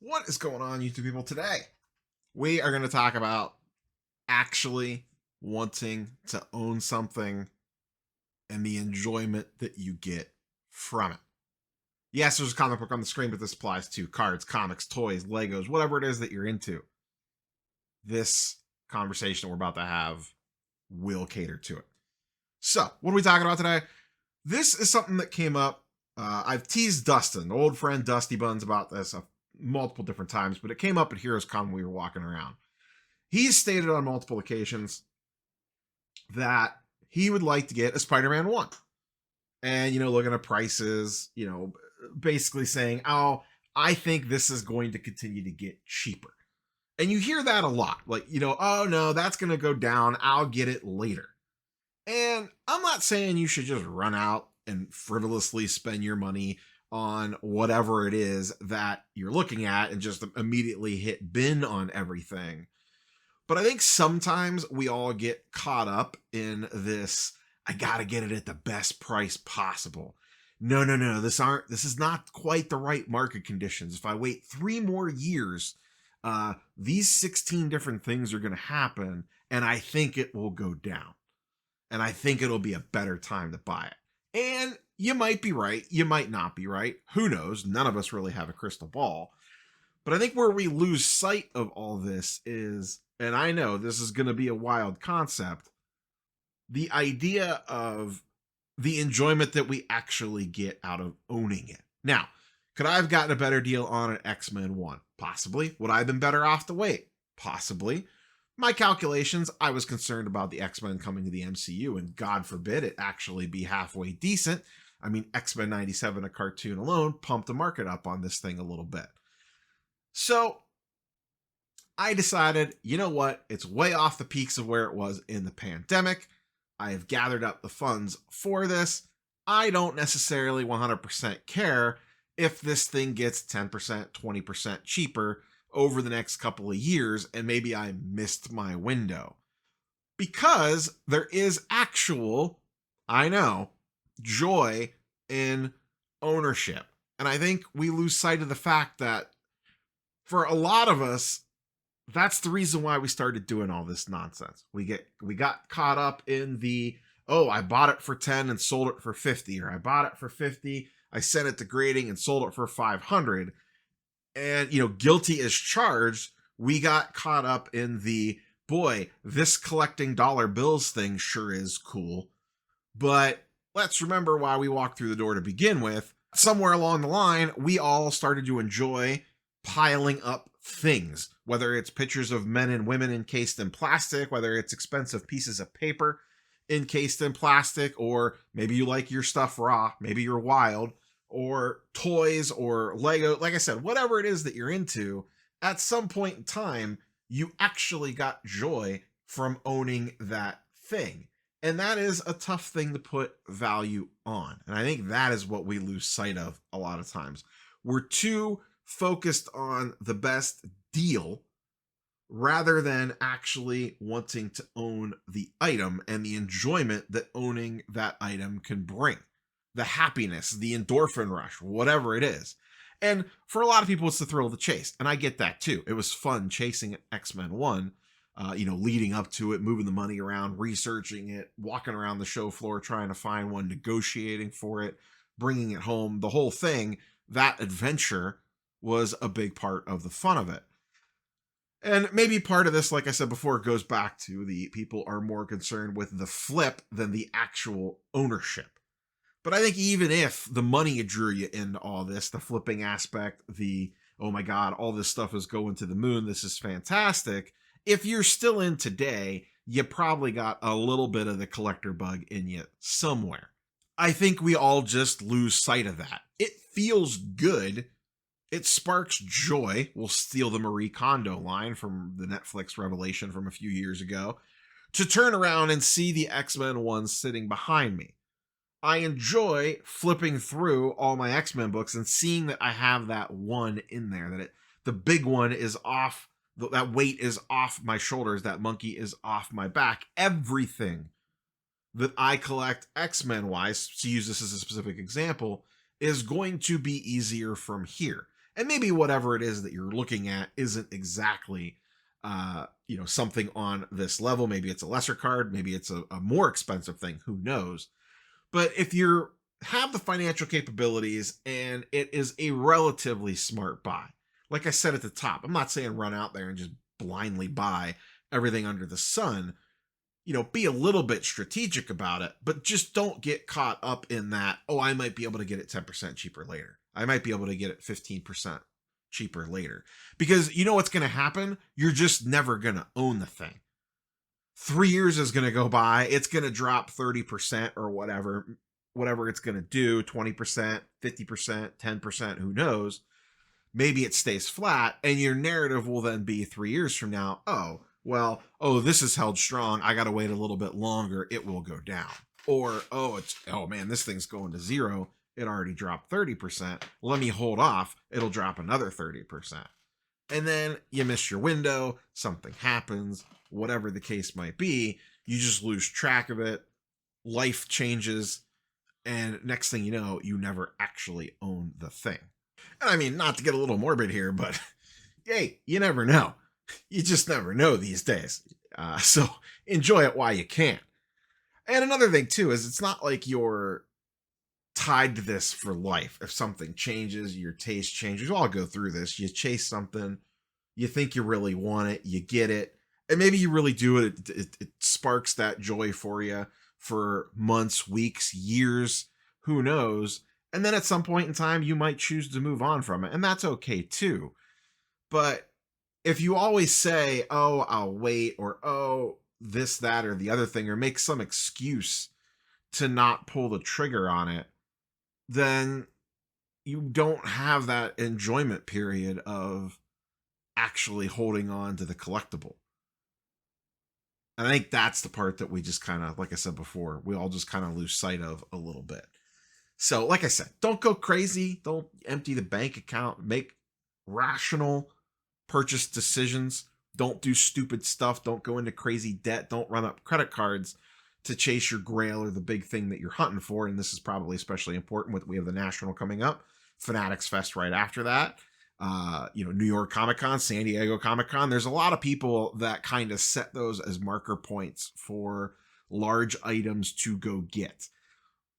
What is going on, YouTube people? Today, we are going to talk about actually wanting to own something and the enjoyment that you get from it. Yes, there's a comic book on the screen, but this applies to cards, comics, toys, Legos, whatever it is that you're into. This conversation we're about to have will cater to it. So, what are we talking about today? This is something that came up. I've teased Dustin, old friend Dusty Buns, about this multiple different times, but it came up at Heroes Con when we were walking around. He's stated on multiple occasions that he would like to get a Spider-Man 1. And, looking at prices, basically saying, oh, I think this is going to continue to get cheaper. And you hear that a lot. Like, oh no, that's going to go down. I'll get it later. And I'm not saying you should just run out and frivolously spend your money on whatever it is that you're looking at and just immediately hit bin on everything. But I think sometimes we all get caught up in this, I gotta get it at the best price possible. No, this is not quite the right market conditions. If I wait 3 more years, these 16 different things are gonna happen, and I think it will go down. And I think it'll be a better time to buy it. And you might be right. You might not be right. Who knows? None of us really have a crystal ball. But I think where we lose sight of all this is, and I know this is going to be a wild concept, the idea of the enjoyment that we actually get out of owning it. Now, could I have gotten a better deal on an X-Men 1? Possibly. Would I have been better off to wait? Possibly. My calculations, I was concerned about the X-Men coming to the MCU, and God forbid it actually be halfway decent. I mean, X-Men 97, a cartoon alone, pumped the market up on this thing a little bit. So I decided, you know what? It's way off the peaks of where it was in the pandemic. I have gathered up the funds for this. I don't necessarily 100% care if this thing gets 10%, 20% cheaper over the next couple of years, and maybe I missed my window. Because there is actual, I know, joy in ownership. And I think we lose sight of the fact that for a lot of us, that's the reason why we started doing all this nonsense. We got caught up in the, oh, I bought it for 10 and sold it for 50, or I bought it for 50, I sent it to grading and sold it for 500. And, guilty as charged, we got caught up in the, boy, this collecting dollar bills thing sure is cool. But let's remember why we walked through the door to begin with. Somewhere along the line, we all started to enjoy piling up things, whether it's pictures of men and women encased in plastic, whether it's expensive pieces of paper encased in plastic, or maybe you like your stuff raw, maybe you're wild, or toys or Lego. Like I said, whatever it is that you're into, at some point in time, you actually got joy from owning that thing. And that is a tough thing to put value on. And I think that is what we lose sight of a lot of times. We're too focused on the best deal rather than actually wanting to own the item and the enjoyment that owning that item can bring. The happiness, the endorphin rush, whatever it is. And for a lot of people, it's the thrill of the chase. And I get that too. It was fun chasing X-Men 1, leading up to it, moving the money around, researching it, walking around the show floor, trying to find one, negotiating for it, bringing it home. The whole thing, that adventure was a big part of the fun of it. And maybe part of this, like I said before, goes back to the people are more concerned with the flip than the actual ownership. But I think even if the money drew you into all this, the flipping aspect, the, oh my God, all this stuff is going to the moon, this is fantastic. If you're still in today, you probably got a little bit of the collector bug in you somewhere. I think we all just lose sight of that. It feels good. It sparks joy. We'll steal the Marie Kondo line from the Netflix revelation from a few years ago, to turn around and see the X-Men 1 sitting behind me. I enjoy flipping through all my X-Men books and seeing that I have that one in there, that the big one is off, that weight is off my shoulders, that monkey is off my back. Everything that I collect X-Men wise, to use this as a specific example, is going to be easier from here. And maybe whatever it is that you're looking at isn't exactly, something on this level. Maybe it's a lesser card. Maybe it's a more expensive thing. Who knows? But if you have the financial capabilities and it is a relatively smart buy, like I said at the top, I'm not saying run out there and just blindly buy everything under the sun. Be a little bit strategic about it, but just don't get caught up in that. Oh, I might be able to get it 10% cheaper later. I might be able to get it 15% cheaper later. Because you know what's going to happen? You're just never going to own the thing. 3 years is going to go by. It's going to drop 30% or whatever it's going to do, 20%, 50%, 10%, who knows? Maybe it stays flat, and your narrative will then be 3 years from now, this is held strong. I got to wait a little bit longer. It will go down. Or, man, this thing's going to zero. It already dropped 30%. Let me hold off. It'll drop another 30%. And then you miss your window. Something happens. Whatever the case might be, you just lose track of it. Life changes. And next thing you know, you never actually own the thing. And I mean, not to get a little morbid here, but hey, you never know. You just never know these days. So enjoy it while you can. And another thing, too, is it's not like you're tied to this for life. If something changes, your taste changes. We all go through this. You chase something. You think you really want it. You get it. And maybe you really do it. It sparks that joy for you for months, weeks, years. Who knows? And then at some point in time, you might choose to move on from it. And that's okay, too. But if you always say, oh, I'll wait, or oh, this, that, or the other thing, or make some excuse to not pull the trigger on it, then you don't have that enjoyment period of actually holding on to the collectible. And I think that's the part that we just kind of, like I said before, we all just kind of lose sight of a little bit. So, like I said, don't go crazy. Don't empty the bank account. Make rational purchase decisions. Don't do stupid stuff. Don't go into crazy debt. Don't run up credit cards to chase your grail or the big thing that you're hunting for. And this is probably especially important with, we have the National coming up, Fanatics Fest right after that. New York Comic Con, San Diego Comic Con. There's a lot of people that kind of set those as marker points for large items to go get.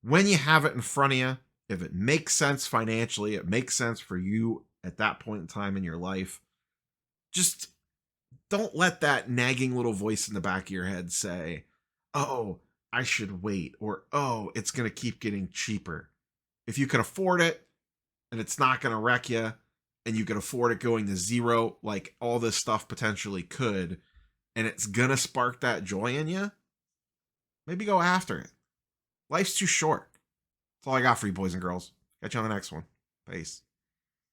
When you have it in front of you, if it makes sense financially, it makes sense for you at that point in time in your life, just don't let that nagging little voice in the back of your head say, oh, I should wait, or oh, it's going to keep getting cheaper. If you can afford it and it's not going to wreck you, and you can afford it going to zero, like all this stuff potentially could, and it's going to spark that joy in you, maybe go after it. Life's too short. That's all I got for you, boys and girls. Catch you on the next one. Peace.